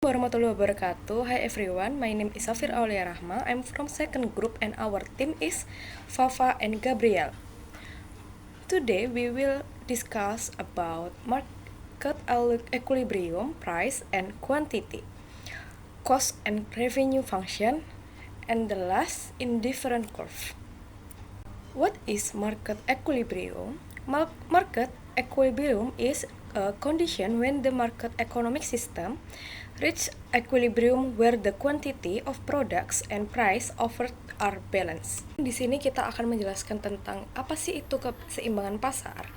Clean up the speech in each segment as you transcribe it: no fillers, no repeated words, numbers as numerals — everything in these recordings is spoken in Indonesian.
Warahmatullahi wabarakatuh. Hi everyone, my name is Safir Aulia Rahma. I'm from second group and our team is Fafa and Gabriel. Today we will discuss about market equilibrium, price and quantity, cost and revenue function, and the last indifferent curve. What is market equilibrium? Market equilibrium is a condition when the market economic system reach equilibrium where the quantity of products and price offered are balanced. Di sini kita akan menjelaskan tentang apa sih itu keseimbangan pasar.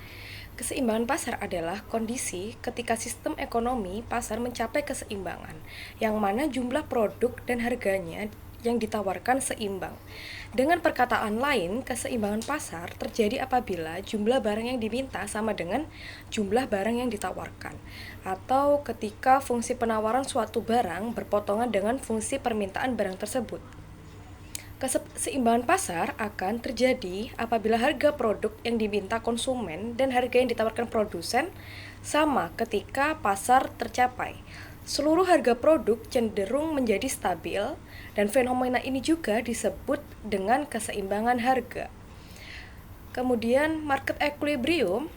Keseimbangan pasar adalah kondisi ketika sistem ekonomi pasar mencapai keseimbangan, yang mana jumlah produk dan harganya yang ditawarkan seimbang. Dengan perkataan lain, keseimbangan pasar terjadi apabila jumlah barang yang diminta sama dengan jumlah barang yang ditawarkan, atau ketika fungsi penawaran suatu barang berpotongan dengan fungsi permintaan barang tersebut. Keseimbangan pasar akan terjadi apabila harga produk yang diminta konsumen dan harga yang ditawarkan produsen sama ketika pasar tercapai. Seluruh harga produk cenderung menjadi stabil, dan fenomena ini juga disebut dengan keseimbangan harga. Kemudian market equilibrium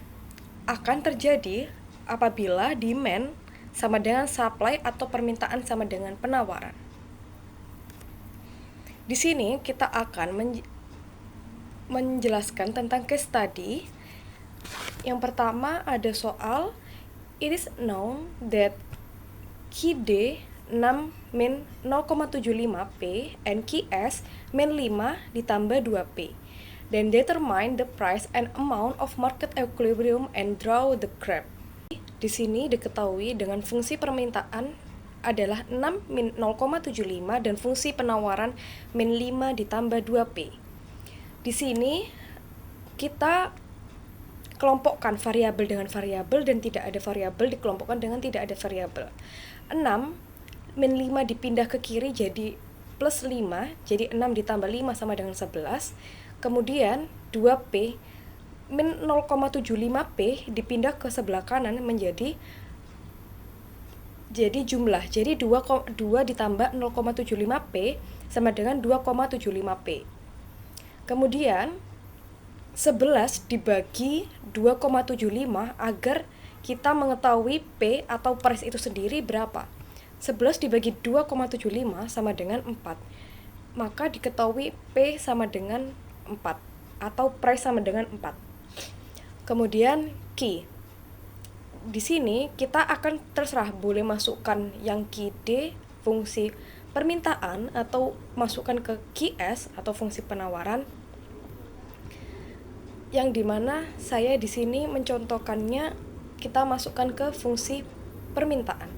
akan terjadi apabila demand sama dengan supply atau permintaan sama dengan penawaran. Di sini kita akan menjelaskan tentang case study. Yang pertama ada soal, it is known that QD 6 min 0,75P and QS min 5 ditambah 2P. Then determine the price and amount of market equilibrium and draw the graph. Di sini diketahui dengan fungsi permintaan adalah 6 min 0,75 dan fungsi penawaran min 5 ditambah 2P. Di sini kita kelompokkan variabel dengan variabel dan tidak ada variabel dikelompokkan dengan tidak ada variabel. 6 min 5 dipindah ke kiri jadi plus 5, jadi 6 ditambah 5 sama dengan 11. Kemudian 2P min 0,75P dipindah ke sebelah kanan menjadi jumlah. Jadi 2 ditambah 0,75P sama dengan 2,75P. Kemudian 11 dibagi 2,75 agar kita mengetahui P atau price itu sendiri berapa. 11 dibagi 2,75 sama dengan 4. Maka diketahui P sama dengan 4 atau price sama dengan 4. Kemudian Q. Di sini kita akan terserah boleh masukkan yang QD fungsi permintaan atau masukkan ke QS atau fungsi penawaran, yang dimana saya di sini mencontohkannya kita masukkan ke fungsi permintaan.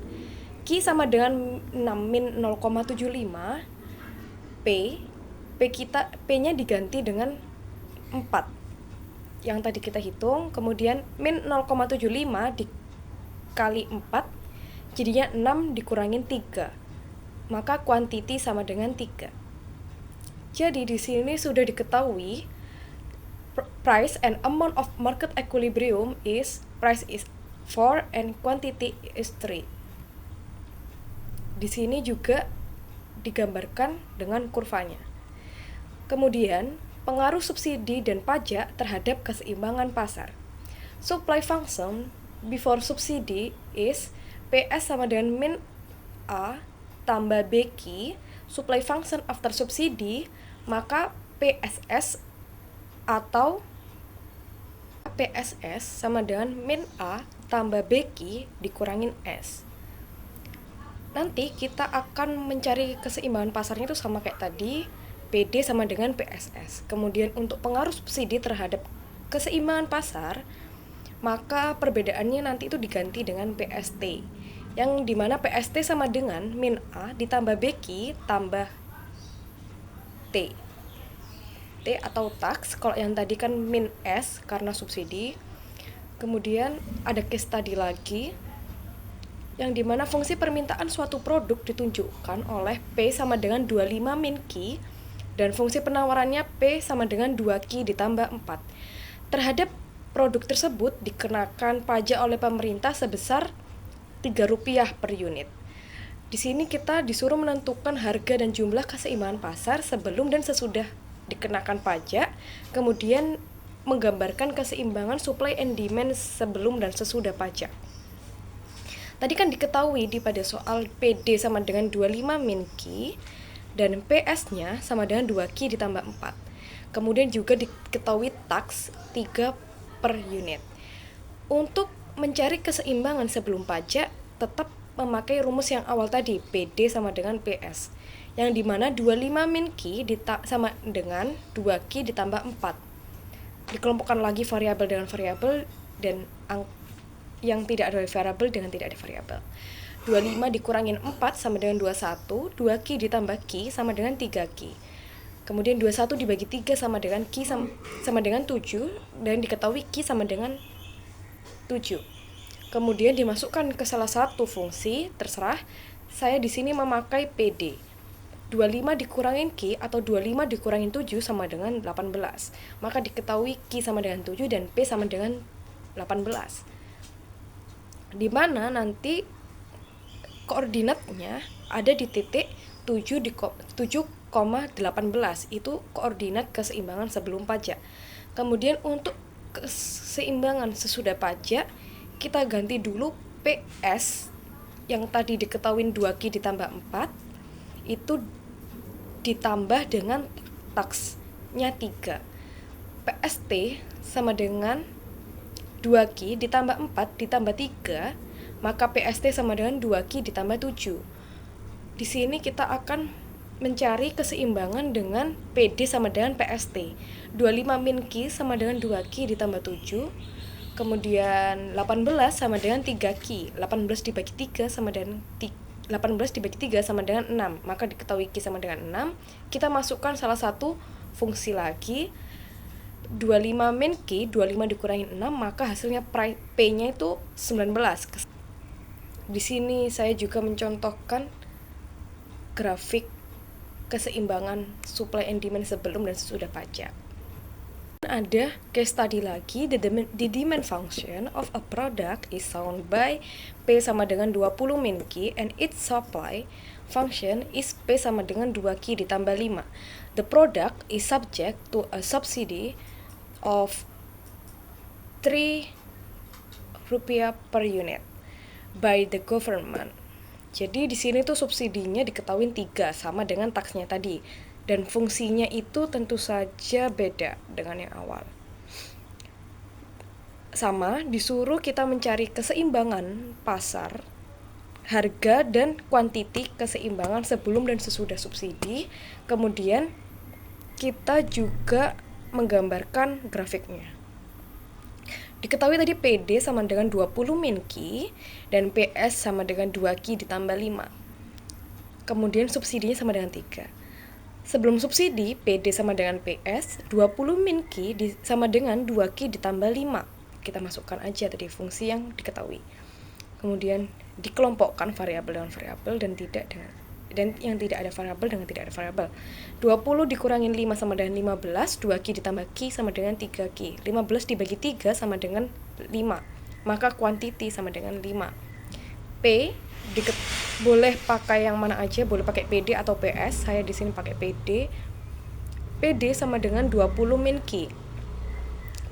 Q sama dengan 6 min 0,75 P-nya diganti dengan 4 yang tadi kita hitung, kemudian min 0,75 dikali 4 jadinya 6 dikurangin 3, maka quantity sama dengan 3. Jadi di sini sudah diketahui price and amount of market equilibrium is price is 4 and quantity is 3. Di sini juga digambarkan dengan kurvanya. Kemudian pengaruh subsidi dan pajak terhadap keseimbangan pasar. Supply function before subsidi is PS sama dengan min A tambah BQ. Supply function after subsidi, maka PSS atau PSS sama dengan min A tambah BQ dikurangin S. Nanti kita akan mencari keseimbangan pasarnya itu sama kayak tadi, PD sama dengan PSS. Kemudian untuk pengaruh subsidi terhadap keseimbangan pasar, maka perbedaannya nanti itu diganti dengan PST, yang dimana PST sama dengan min A ditambah BQ tambah T atau tax. Kalau yang tadi kan min S karena subsidi. Kemudian ada case study lagi, yang dimana fungsi permintaan suatu produk ditunjukkan oleh P sama dengan 25 min Q, dan fungsi penawarannya P sama dengan 2Q ditambah 4. Terhadap produk tersebut dikenakan pajak oleh pemerintah sebesar Rp3 per unit. Di sini kita disuruh menentukan harga dan jumlah keseimbangan pasar sebelum dan sesudah dikenakan pajak, kemudian menggambarkan keseimbangan supply and demand sebelum dan sesudah pajak. Tadi kan diketahui pada soal PD sama dengan 25 min Q dan PS-nya sama dengan 2 Q ditambah 4. Kemudian juga diketahui tax 3 per unit. Untuk mencari keseimbangan sebelum pajak, tetap memakai rumus yang awal tadi, PD sama dengan PS, yang dimana 25 min Q sama dengan 2 Q ditambah 4. Dikelompokkan lagi variabel dengan variabel dan yang tidak ada variabel dengan tidak ada variabel. 25 dikurangin 4 sama dengan 21, 2 Q ditambah Q sama dengan 3 Q. Kemudian 21 dibagi 3 sama dengan Q sama dengan 7, dan diketahui Q sama dengan 7. Kemudian dimasukkan ke salah satu fungsi, terserah. Saya di sini memakai PD. 25 dikurangin Q atau 25 dikurangin 7 sama dengan 18. Maka diketahui Q sama dengan 7 dan P sama dengan 18. Di mana nanti koordinatnya ada di titik 7,18. Itu koordinat keseimbangan sebelum pajak. Kemudian untuk keseimbangan sesudah pajak, kita ganti dulu PS yang tadi diketahui 2Q ditambah 4 itu ditambah dengan taksnya 3. PST sama dengan 2Q ditambah 4 ditambah 3, maka PST sama dengan 2Q ditambah 7. Di sini kita akan mencari keseimbangan dengan PD sama dengan PST. 25 min Q sama dengan 2Q ditambah 7. Kemudian 18 sama dengan 3Q. 18 dibagi 3 sama dengan 18 dibagi 3 sama dengan 6. Maka diketahui Q sama dengan 6. Kita masukkan salah satu fungsi lagi. 25 min Q, 25 dikurangi 6, maka hasilnya P-nya itu 19. Di sini saya juga mencontohkan grafik keseimbangan supply and demand sebelum dan sesudah pajak. Ada case study lagi, the demand function of a product is shown by P sama dengan 20 min Q and its supply function is P sama dengan 2Q ditambah 5. The product is subject to a subsidy of 3 rupiah per unit by the government. Jadi di sini tuh subsidinya diketahui 3 sama dengan taksnya tadi. Dan fungsinya itu tentu saja beda dengan yang awal. Sama, disuruh kita mencari keseimbangan pasar, harga dan kuantiti keseimbangan sebelum dan sesudah subsidi. Kemudian kita juga menggambarkan grafiknya. Diketahui tadi PD sama dengan 20 min Q dan PS sama dengan 2Q ditambah 5. Kemudian subsidinya sama dengan 3. Sebelum subsidi, PD sama dengan PS, 20 min Q sama dengan 2Q ditambah 5. Kita masukkan aja tadi fungsi yang diketahui. Kemudian dikelompokkan variabel dengan variabel dan yang tidak ada variabel dengan tidak ada variabel. 20 dikurangin 5 sama dengan 15, 2Q ditambah Q sama dengan 3Q. 15 dibagi 3 sama dengan 5. Maka kuantiti sama dengan 5. P boleh pakai yang mana aja, boleh pakai PD atau PS. Saya di sini pakai PD. PD sama dengan 20 min Q.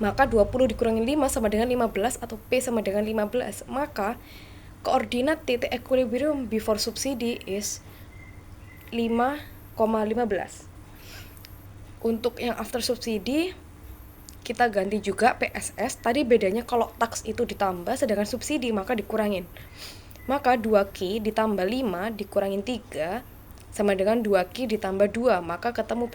Maka 20 dikurangin 5 sama dengan 15 atau P sama dengan 15. Maka koordinat titik equilibrium before subsidi is 5,15. Untuk yang after subsidi kita ganti juga PSS. Tadi bedanya kalau tax itu ditambah sedangkan subsidi maka dikurangin. Maka 2Q ditambah 5 dikurangin 3 sama dengan 2Q ditambah 2. Maka ketemu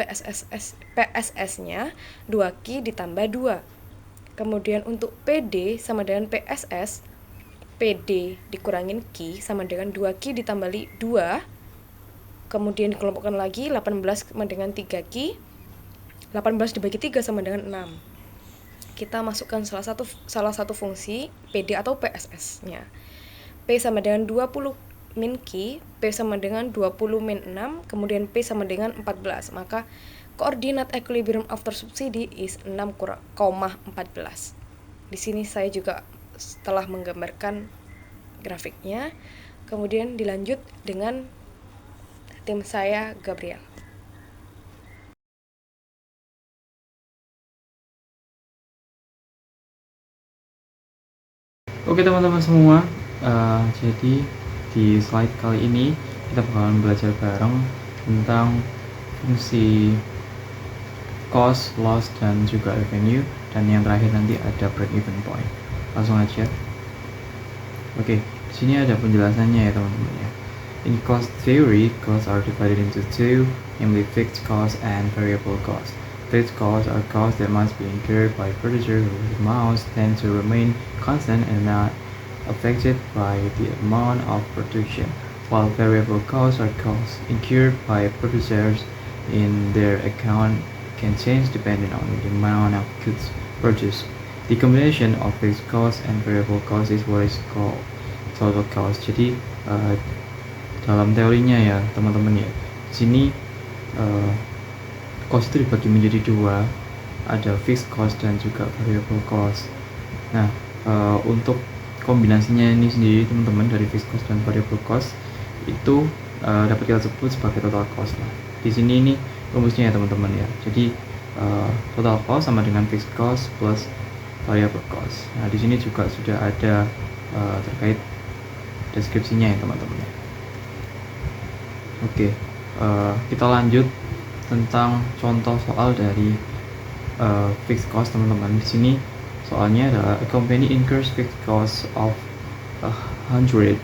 PSS-nya 2Q ditambah 2. Kemudian untuk PD sama dengan PSS, PD dikurangin Q sama dengan 2Q ditambah 2. Kemudian dikelompokkan lagi, 18 sama dengan 3Q. 18 dibagi 3 sama dengan 6. Kita masukkan salah satu fungsi PD atau PSS-nya. P sama dengan 20 min Q, P sama dengan 20 min 6, kemudian P sama dengan 14. Maka koordinat equilibrium after subsidi is 6,14. Di sini saya juga telah menggambarkan grafiknya. kemudian dilanjut dengan tim saya, Gabriel. Oke teman-teman semua, jadi di slide kali ini kita bakalan belajar bareng tentang fungsi cost, loss, dan juga revenue, dan yang terakhir nanti ada break even point. Langsung aja. Oke, di sini ada penjelasannya ya teman-teman ya. In cost theory, costs are divided into two, namely fixed costs and variable costs. Fixed costs are costs that must be incurred by a producer whose amounts tend to remain constant and not affected by the amount of production, while variable costs are costs incurred by producers in their account can change depending on the amount of goods produced. The combination of fixed costs and variable costs is what is called total cost. Jadi dalam teorinya ya teman-teman ya, di sini cost itu dibagi menjadi dua, ada fixed cost dan juga variable cost. Nah, untuk kombinasinya ini sendiri teman-teman dari fixed cost dan variable cost itu dapat kita sebut sebagai total cost lah. Di sini ini rumusnya ya teman-teman ya. Jadi total cost sama dengan fixed cost plus variable cost. Nah, di sini juga sudah ada terkait deskripsinya ya teman-teman ya. Oke, kita lanjut tentang contoh soal dari fixed cost teman-teman. Di sini soalnya adalah a company incurs fixed cost of 100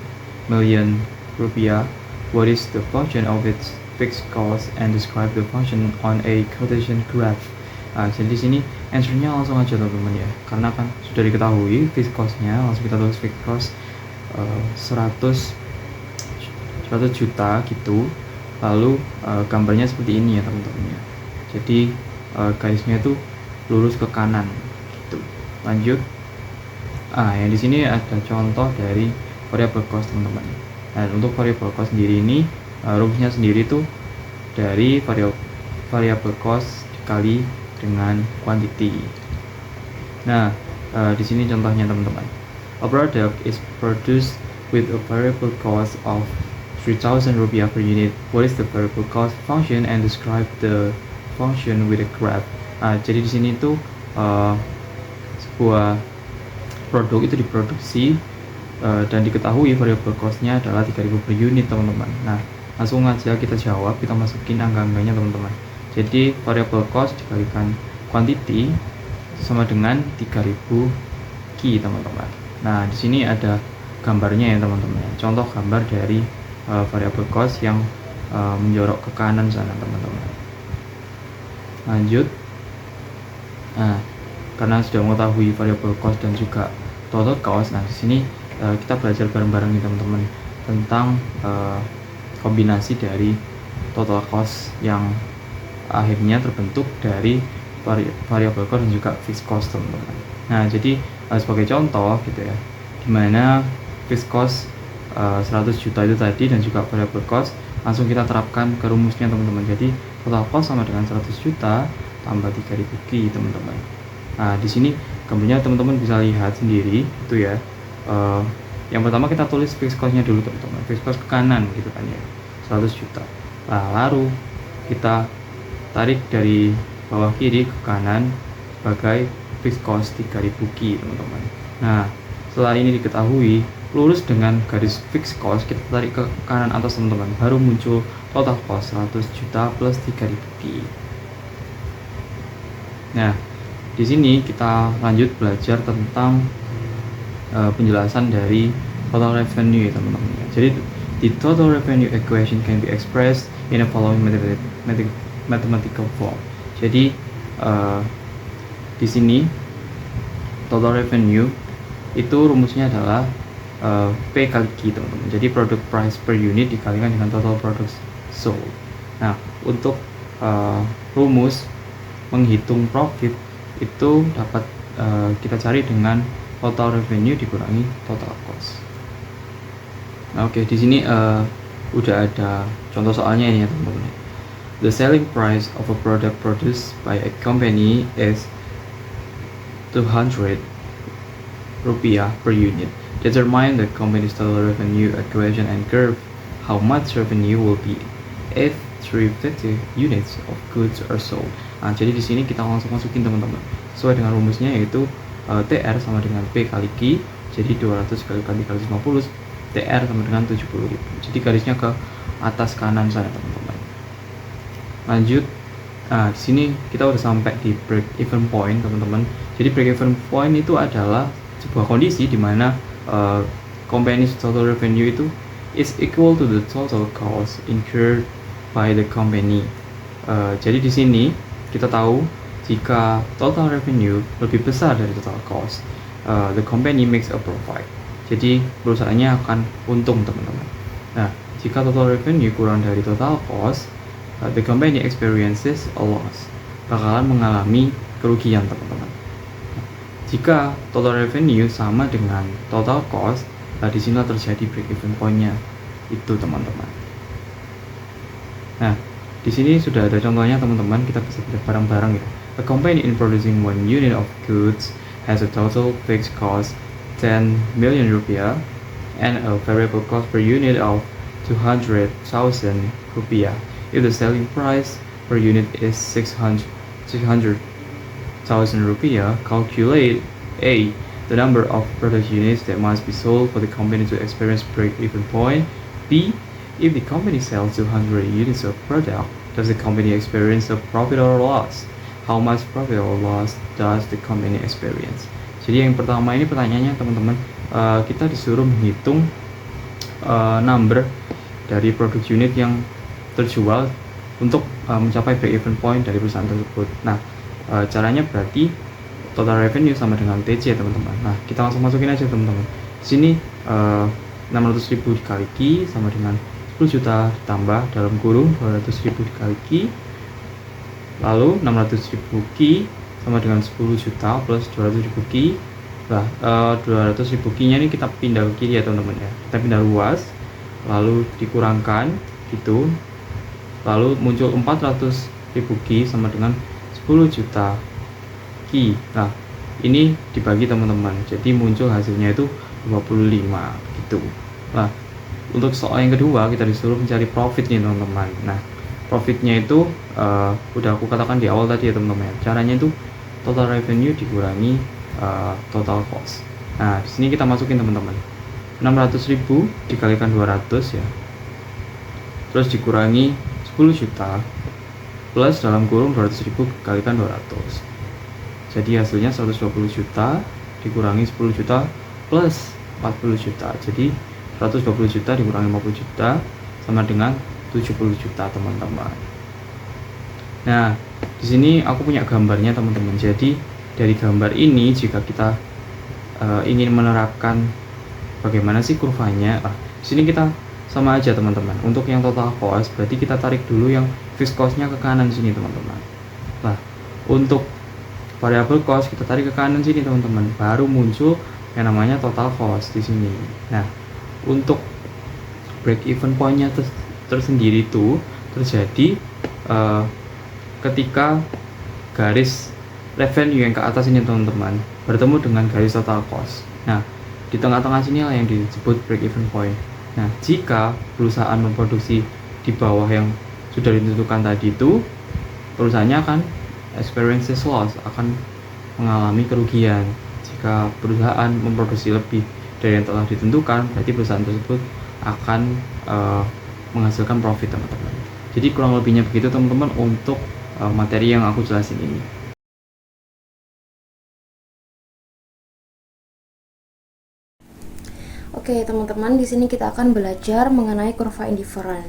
million rupiah. What is the function of its fixed cost and describe the function on a quotation graph. Jadi di sini answernya langsung aja teman-teman ya, karena kan sudah diketahui fixed costnya, langsung kita tulis fixed cost 100 juta gitu. Lalu gambarnya seperti ini ya teman-teman ya. Jadi garisnya itu lurus ke kanan gitu. Lanjut. Yang di sini ada contoh dari variable cost teman-teman. Nah, untuk variable cost sendiri ini rumusnya sendiri tuh dari variable cost dikali dengan quantity. Nah, di sini contohnya teman-teman. A product is produced with a variable cost of 3,000 rupiah per unit. What is the variable cost function and describe the function with a graph. Jadi di sini tuh sebuah produk itu diproduksi dan diketahui variable costnya adalah 3.000 per unit teman-teman. Nah, langsung aja kita jawab, kita masukin angka-angkanya teman-teman. Jadi variable cost dikalikan quantity sama dengan 3.000 ki teman-teman. Nah, di sini ada gambarnya ya teman-teman. Contoh gambar dari variable cost yang menjorok ke kanan sana teman-teman. Lanjut. Nah, karena sudah mengetahui variable cost dan juga total cost, nah di sini kita belajar bareng-bareng nih teman-teman tentang kombinasi dari total cost yang akhirnya terbentuk dari variable cost dan juga fixed cost teman-teman. Nah, jadi sebagai contoh gitu ya, dimana fixed cost 100 juta itu tadi dan juga variable cost langsung kita terapkan ke rumusnya teman-teman. Jadi total cost sama dengan 100 juta tambah 3.000 ki teman-teman. Nah, di sini gambarnya teman-teman bisa lihat sendiri itu ya. Yang pertama kita tulis fixed cost-nya dulu teman-teman. Fixed cost ke kanan gitu kan ya, 100 juta. Nah, lalu kita tarik dari bawah kiri ke kanan sebagai fixed cost 3.000 ki teman-teman. Nah, setelah ini diketahui, lurus dengan garis fixed cost kita tarik ke kanan atas teman-teman, baru muncul total cost 100 juta plus 3.000 ki. Nah, di sini kita lanjut belajar tentang penjelasan dari total revenue ya teman-teman. Jadi the total revenue equation can be expressed in the following mathematical form. Jadi di sini total revenue itu rumusnya adalah P kali Q teman-teman. Jadi product price per unit dikalikan dengan total products sold. Nah, untuk rumus menghitung profit itu dapat kita cari dengan total revenue dikurangi total cost. Nah, oke, di sini udah ada contoh soalnya ini ya teman-teman. The selling price of a product produced by a company is 200 rupiah per unit. Determine the company's total revenue equation and curve how much revenue will be if 350 units of goods are sold. Nah, jadi di sini kita langsung masukin teman-teman. Sesuai dengan rumusnya yaitu TR sama dengan P kali Q. Jadi 200 kali 350, TR sama dengan 70.000. Jadi garisnya ke atas kanan sana teman-teman. Lanjut. Nah, di sini kita udah sampai di break even point teman-teman. Jadi break even point itu adalah sebuah kondisi di mana company's total revenue itu is equal to the total cost incurred by the company. Jadi di sini kita tahu jika total revenue lebih besar dari total cost, the company makes a profit. Jadi perusahaannya akan untung teman-teman. Nah, jika total revenue kurang dari total cost, the company experiences a loss. Bakalan mengalami kerugian teman-teman. Jika total revenue sama dengan total cost, di sini terjadi break even point-nya itu teman-teman. Nah, di sini sudah ada contohnya teman-teman, kita bisa lihat bareng-bareng ya. A company in producing 1 unit of goods has a total fixed cost 10 million rupiah and a variable cost per unit of 200,000 rupiah. If the selling price per unit is 600,000 rupiah, calculate A. The number of product units that must be sold for the company to experience break-even point. B. If the company sells 200 units of product, does the company experience a profit or loss? How much profit or loss does the company experience? Jadi yang pertama ini pertanyaannya teman-teman, kita disuruh menghitung number dari produk unit yang terjual untuk mencapai break-even point dari perusahaan tersebut. Nah, caranya berarti total revenue sama dengan TC teman-teman. Nah, kita langsung masukin aja teman-teman. Di sini 600.000 dikali Q sama dengan 10 juta ditambah dalam kurung 200.000 dikali Q. Lalu 600.000 Q sama dengan 10 juta plus 200.000 Q. Nah, 200.000 Q-nya ini kita pindah ke kiri ya teman-teman ya. Kita pindah ruas, lalu dikurangkan gitu. Lalu muncul 400.000 Q sama dengan 10 juta Q. Nah, ini dibagi teman-teman. Jadi muncul hasilnya itu 25 gitu. Nah, untuk soal yang kedua kita disuruh mencari profit nih teman-teman. Nah, profitnya itu udah aku katakan di awal tadi ya teman-teman. Caranya itu total revenue dikurangi total cost. Nah, di sini kita masukin teman-teman. 600.000 dikalikan 200 ya. Terus dikurangi 10 juta plus dalam kurung 200.000 dikalikan 200. Jadi hasilnya 120 juta dikurangi 10 juta plus 40 juta. Jadi 120 juta dikurangi 50 juta sama dengan 70 juta teman-teman. Nah, di sini aku punya gambarnya teman-teman. Jadi dari gambar ini jika kita ingin menerapkan bagaimana sih kurvanya, di sini kita sama aja teman-teman. Untuk yang total cost berarti kita tarik dulu yang fixed cost-nya ke kanan sini teman-teman. Nah, untuk variable cost kita tarik ke kanan sini teman-teman, baru muncul yang namanya total cost di sini. Nah, untuk break even point-nya tersendiri itu terjadi ketika garis revenue yang ke atas ini teman-teman bertemu dengan garis total cost. Nah, di tengah-tengah sini lah yang disebut break even point. Nah, jika perusahaan memproduksi di bawah yang sudah ditentukan tadi itu, perusahaannya akan experiences loss, akan mengalami kerugian. Jika perusahaan memproduksi lebih dari yang telah ditentukan, berarti perusahaan tersebut akan menghasilkan profit teman-teman. Jadi kurang lebihnya begitu teman-teman untuk materi yang aku jelasin ini. Oke, teman-teman, di sini kita akan belajar mengenai kurva indifferent.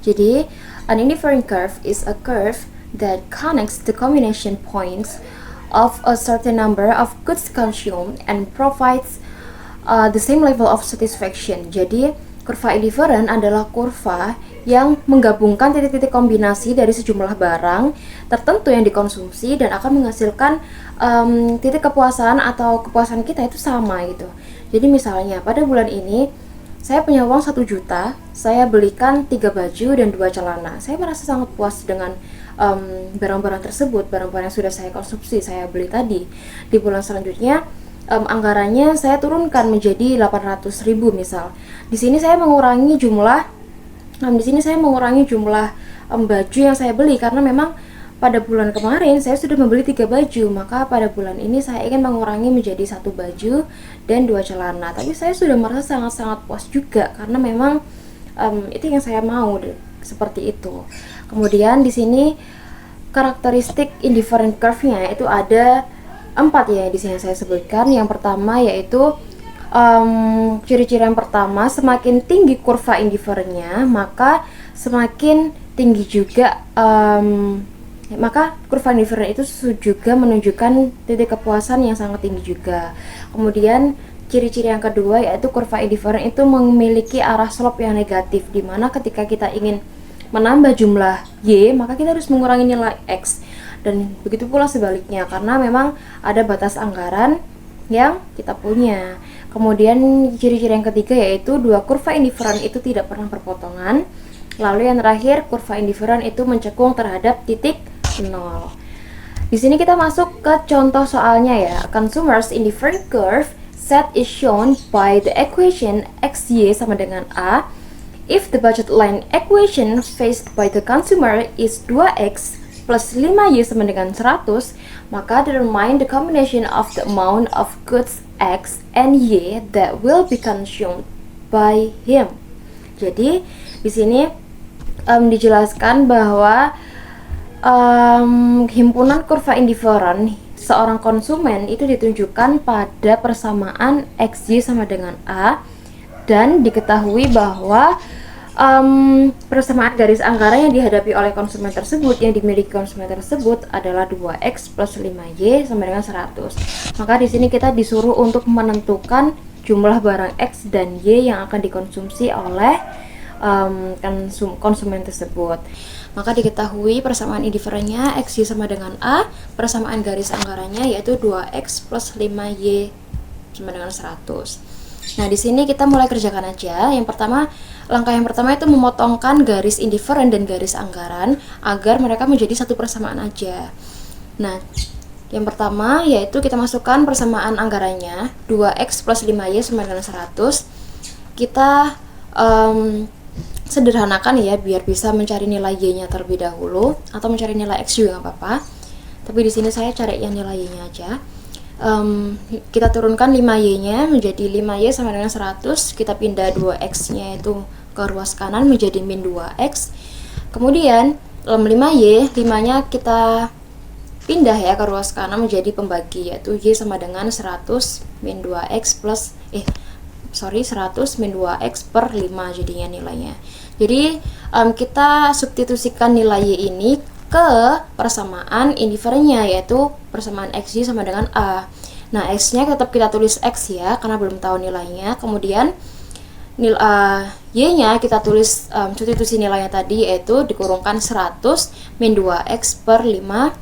Jadi, an indifferent curve is a curve that connects the combination points of a certain number of goods consumed and provides the same level of satisfaction. Jadi, kurva indifferent adalah kurva yang menggabungkan titik-titik kombinasi dari sejumlah barang tertentu yang dikonsumsi dan akan menghasilkan titik kepuasan atau kepuasan kita itu sama gitu. Jadi misalnya pada bulan ini saya punya uang 1 juta, saya belikan 3 baju dan 2 celana. Saya merasa sangat puas dengan barang-barang tersebut, barang-barang yang sudah saya konsumsi, saya beli tadi. Di bulan selanjutnya anggarannya saya turunkan menjadi 800.000 misal. Di sini saya mengurangi jumlah baju yang saya beli, karena memang pada bulan kemarin saya sudah membeli 3 baju, maka pada bulan ini saya ingin mengurangi menjadi 1 baju dan 2 celana. Tapi saya sudah merasa sangat-sangat puas juga, karena memang itu yang saya mau, seperti itu. Kemudian di sini karakteristik indifferent curve-nya itu ada 4 ya di sini saya sebutkan. Yang pertama yaitu ciri-ciri yang pertama, semakin tinggi kurva indifferent-nya, maka semakin tinggi juga maka kurva indifferent itu juga menunjukkan titik kepuasan yang sangat tinggi juga. Kemudian ciri-ciri yang kedua yaitu kurva indifferent itu memiliki arah slope yang negatif, dimana ketika kita ingin menambah jumlah Y maka kita harus mengurangi nilai X, dan begitu pula sebaliknya, karena memang ada batas anggaran yang kita punya. Kemudian ciri-ciri yang ketiga yaitu dua kurva indifferent itu tidak pernah berpotongan. Lalu yang terakhir, kurva indifferent itu mencekung terhadap titik 0. Di sini kita masuk ke contoh soalnya ya. Consumers indifferent curve set is shown by the equation XY sama dengan A. If the budget line equation faced by the consumer is 2x plus 5y sama dengan 100, maka determine the combination of the amount of goods X and Y that will be consumed by him. Jadi di sini dijelaskan bahwa himpunan kurva indifferent seorang konsumen itu ditunjukkan pada persamaan XY sama dengan A, dan diketahui bahwa persamaan garis anggaran yang dihadapi oleh konsumen tersebut, yang dimiliki konsumen tersebut adalah 2x plus 5y sama dengan 100. Maka di sini kita disuruh untuk menentukan jumlah barang X dan Y yang akan dikonsumsi oleh konsumen tersebut. Maka diketahui persamaan indifferentnya XY sama dengan A, persamaan garis anggarannya yaitu 2x plus 5y sama dengan 100. Nah, di sini kita mulai kerjakan aja. Langkah yang pertama itu memotongkan garis indifferent dan garis anggaran agar mereka menjadi satu persamaan aja. Nah, yang pertama yaitu kita masukkan persamaan anggarannya 2x plus 5y sama dengan 100. Kita sederhanakan ya biar bisa mencari nilai y-nya terlebih dahulu, atau mencari nilai x juga nggak apa-apa. Tapi di sini saya cari yang nilai y-nya aja. Kita turunkan 5y-nya menjadi 5y sama dengan 100. Kita pindah 2x-nya itu ke ruas kanan menjadi min 2x. Kemudian 5y, 5-nya kita pindah ya ke ruas kanan menjadi pembagi, yaitu y sama dengan 100 min 2x plus 100 min 2x per 5 jadinya nilainya. Jadi kita substitusikan nilai y ini ke persamaan indifferentnya, yaitu persamaan XY sama dengan A. Nah, X-nya tetap kita tulis X ya, karena belum tahu nilainya. Kemudian Y-nya kita tulis substitusi nilainya tadi, yaitu dikurungkan 100 min 2x per 5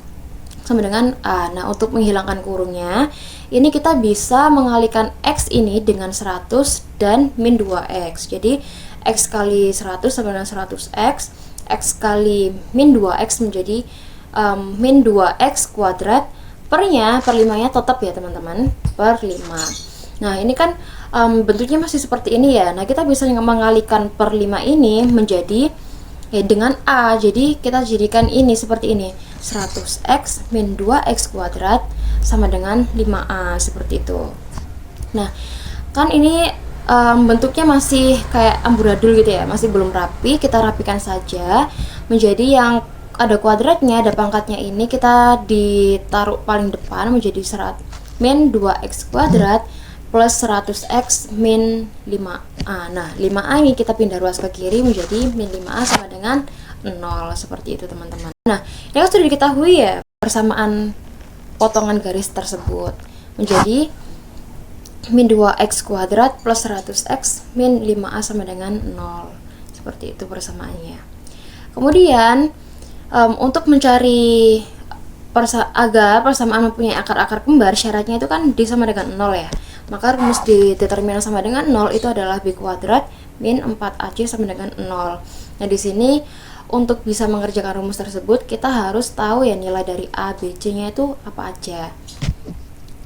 sama dengan A. Nah, untuk menghilangkan kurungnya, ini kita bisa mengalihkan X ini dengan 100 dan min 2x. Jadi X kali 100 sama dengan 100x, X kali min 2x menjadi min 2x kuadrat, per 5-nya tetap ya teman-teman, per 5. Nah, ini kan bentuknya masih seperti ini ya. Nah, kita bisa mengalihkan per 5 ini menjadi dengan A. Jadi kita jadikan ini seperti ini, 100x min 2x kuadrat sama dengan 5A, seperti itu. Nah, kan ini bentuknya masih kayak amburadul gitu ya, masih belum rapi. Kita rapikan saja menjadi yang ada kuadratnya, ada pangkatnya ini kita ditaruh paling depan menjadi min 2x kuadrat plus 100x min 5a. Nah, 5a ini kita pindah ruas ke kiri menjadi min 5a sama dengan 0, seperti itu teman-teman. Nah, ini kan sudah diketahui ya persamaan potongan garis tersebut menjadi min 2x kuadrat plus 100x min 5a sama dengan 0. Seperti itu persamaannya. Kemudian untuk mencari agar persamaan mempunyai akar-akar kembar, syaratnya itu kan D sama dengan 0 ya. Maka rumus di determinan sama dengan 0 itu adalah B kuadrat min 4AC sama dengan 0. Nah, di sini untuk bisa mengerjakan rumus tersebut kita harus tahu ya nilai dari A, B, C-nya itu apa aja.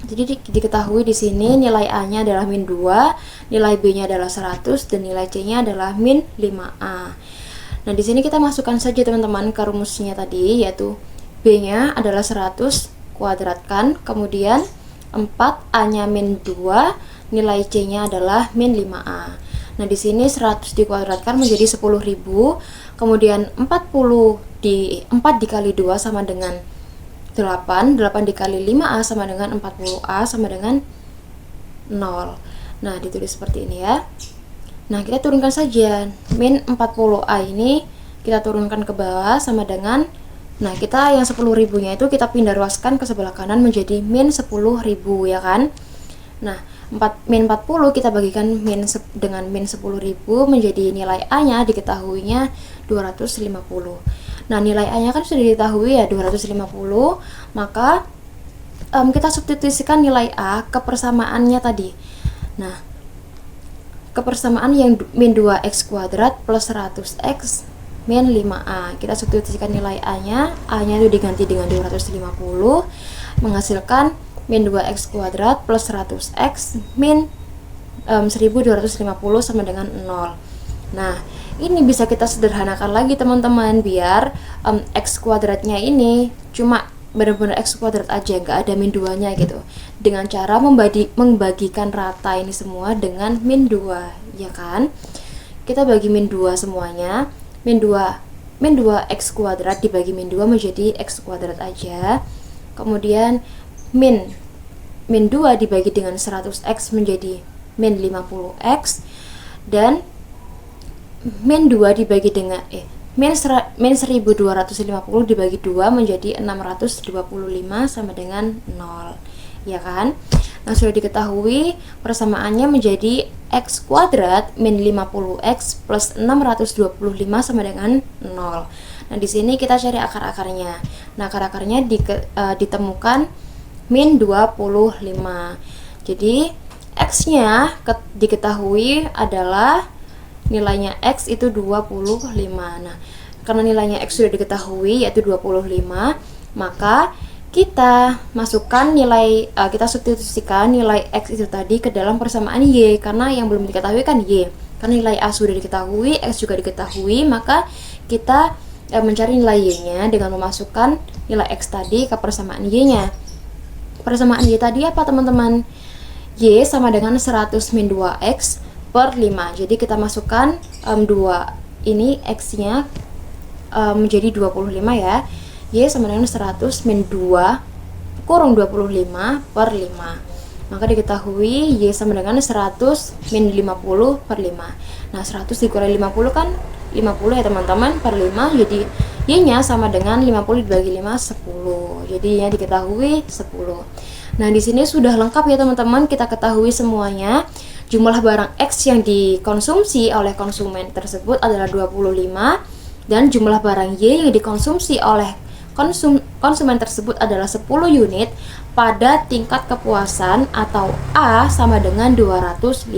Jadi diketahui di sini nilai A-nya adalah min 2, nilai B-nya adalah 100, dan nilai C-nya adalah min 5A. Nah, di sini kita masukkan saja teman-teman ke rumusnya tadi, yaitu B-nya adalah 100 kuadratkan, kemudian 4A-nya min 2, nilai C-nya adalah min 5A. Nah, di sini 100 dikuadratkan menjadi 10.000, kemudian 4 dikali 2 sama dengan 8 dikali 5A sama dengan 40A sama dengan 0. Nah, ditulis seperti ini ya. Nah, kita turunkan saja. Min 40A ini kita turunkan ke bawah sama dengan, nah, kita yang 10.000 nya itu kita pindah ruaskan ke sebelah kanan menjadi min 10.000 ya kan. Nah, min 40 kita bagikan dengan min 10.000 menjadi nilai A-nya diketahuinya 250. Nah, nilai A-nya kan sudah diketahui ya 250, maka kita substitusikan nilai A ke persamaannya tadi. Nah, kepersamaan yang min 2x kuadrat plus 100x min 5A. Kita substitusikan nilai A-nya itu diganti dengan 250, menghasilkan min 2x kuadrat plus 100x min 1250 sama dengan 0. Nah, ini bisa kita sederhanakan lagi teman-teman, biar x kuadratnya ini cuma benar-benar x kuadrat aja, nggak ada min 2 nya gitu, dengan cara membagikan rata ini semua dengan min 2 ya kan. Kita bagi min 2 semuanya, min 2 x kuadrat dibagi min 2 menjadi x kuadrat aja, kemudian min 2 dibagi dengan 100x menjadi min 50x, dan min 2 dibagi dengan min 1250 dibagi 2 menjadi 625 sama dengan 0 ya kan. Nah, sudah diketahui persamaannya menjadi x kuadrat min 50x plus 625 sama dengan 0. Nah, di sini kita cari akar-akarnya. Nah, akar-akarnya ditemukan min 25. Jadi x-nya diketahui adalah nilainya x itu 25. Nah, karena nilainya x sudah diketahui yaitu 25, maka kita masukkan kita substitusikan nilai x itu tadi ke dalam persamaan y, karena yang belum diketahui kan y. Karena nilai a sudah diketahui, x juga diketahui, maka kita mencari nilai y-nya dengan memasukkan nilai x tadi ke persamaan y-nya. Persamaan y tadi apa teman-teman? Y sama dengan 100 min 2x per 5. Jadi kita masukkan 2 ini x-nya menjadi 25 ya. Y sama dengan 100 min 2 kurung 25 per 5. Maka diketahui Y sama dengan 100 min 50 per 5. Nah, 100 dikurangi 50 kan 50 ya teman-teman, per 5. Jadi Y-nya sama dengan 50 dibagi 5, 10. Jadi Y-nya diketahui 10. Nah, di sini sudah lengkap ya teman-teman, kita ketahui semuanya. Jumlah barang X yang dikonsumsi oleh konsumen tersebut adalah 25, dan jumlah barang Y yang dikonsumsi oleh konsumen tersebut adalah 10 unit pada tingkat kepuasan atau A sama dengan 250.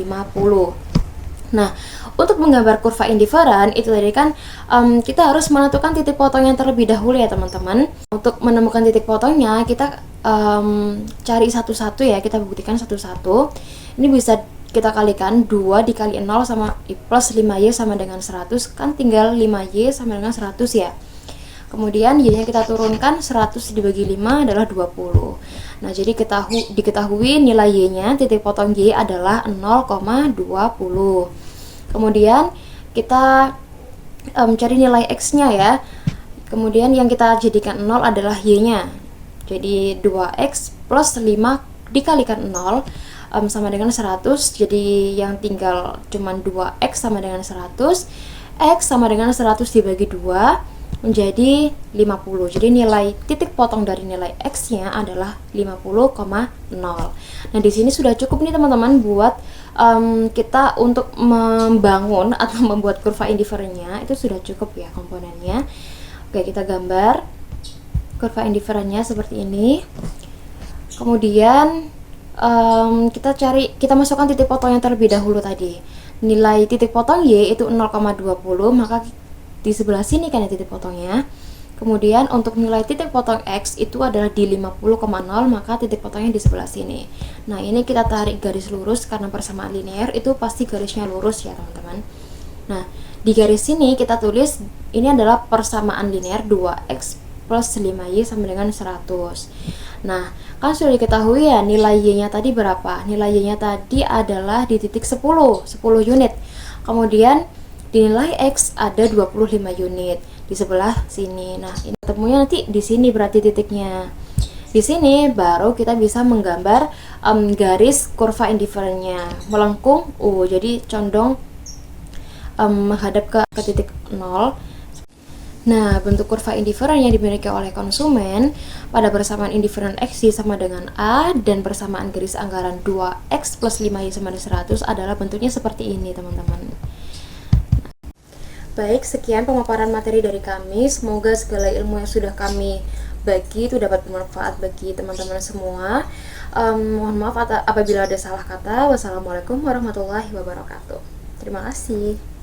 Nah, untuk menggambar kurva indifferent itu tadi kan kita harus menentukan titik potongnya terlebih dahulu ya teman-teman. Untuk menemukan titik potongnya kita cari satu-satu ya, kita buktikan satu-satu. Ini bisa kita kalikan 2 dikali 0 sama plus 5y sama dengan 100, kan tinggal 5y sama dengan 100 ya. Kemudian y-nya kita turunkan, 100 dibagi 5 adalah 20. Nah, jadi diketahui nilai y-nya, titik potong y adalah 0,20. Kemudian kita cari nilai x-nya ya. Kemudian yang kita jadikan 0 adalah y-nya. Jadi 2x plus 5 dikalikan 0 sama dengan 100. Jadi yang tinggal cuman 2x sama dengan 100. X sama dengan 100 dibagi 2 menjadi 50. Jadi nilai titik potong dari nilai x-nya adalah 50,0. Nah, di sini sudah cukup nih teman-teman buat kita untuk membangun atau membuat kurva indifferentnya. Itu sudah cukup ya komponennya. Oke, kita gambar kurva indifferentnya seperti ini. Kemudian kita masukkan titik potong yang terlebih dahulu tadi. Nilai titik potong y itu 0,20, maka di sebelah sini kan ya titik potongnya. Kemudian untuk nilai titik potong X itu adalah di 50,0, maka titik potongnya di sebelah sini. Nah, ini kita tarik garis lurus karena persamaan linear itu pasti garisnya lurus ya, teman-teman. Nah, di garis sini kita tulis ini adalah persamaan linear 2X plus 5Y sama dengan 100. Nah, kan sudah diketahui ya nilai Y-nya tadi berapa? Nilai Y-nya tadi adalah di titik 10 unit. Kemudian di nilai X ada 25 unit di sebelah sini. Nah, ini ketemunya nanti di sini berarti titiknya. Di sini baru kita bisa menggambar garis kurva indiferentnya melengkung jadi condong menghadap ke titik 0. Nah, bentuk kurva indiferen yang dimiliki oleh konsumen pada persamaan indiferen X sama dengan A dan persamaan garis anggaran 2X plus 5Y sama dengan 100 adalah bentuknya seperti ini, teman-teman. Baik, sekian pemaparan materi dari kami. Semoga segala ilmu yang sudah kami bagi itu dapat bermanfaat bagi teman-teman semua. Mohon maaf apabila ada salah kata. Wassalamualaikum warahmatullahi wabarakatuh. Terima kasih.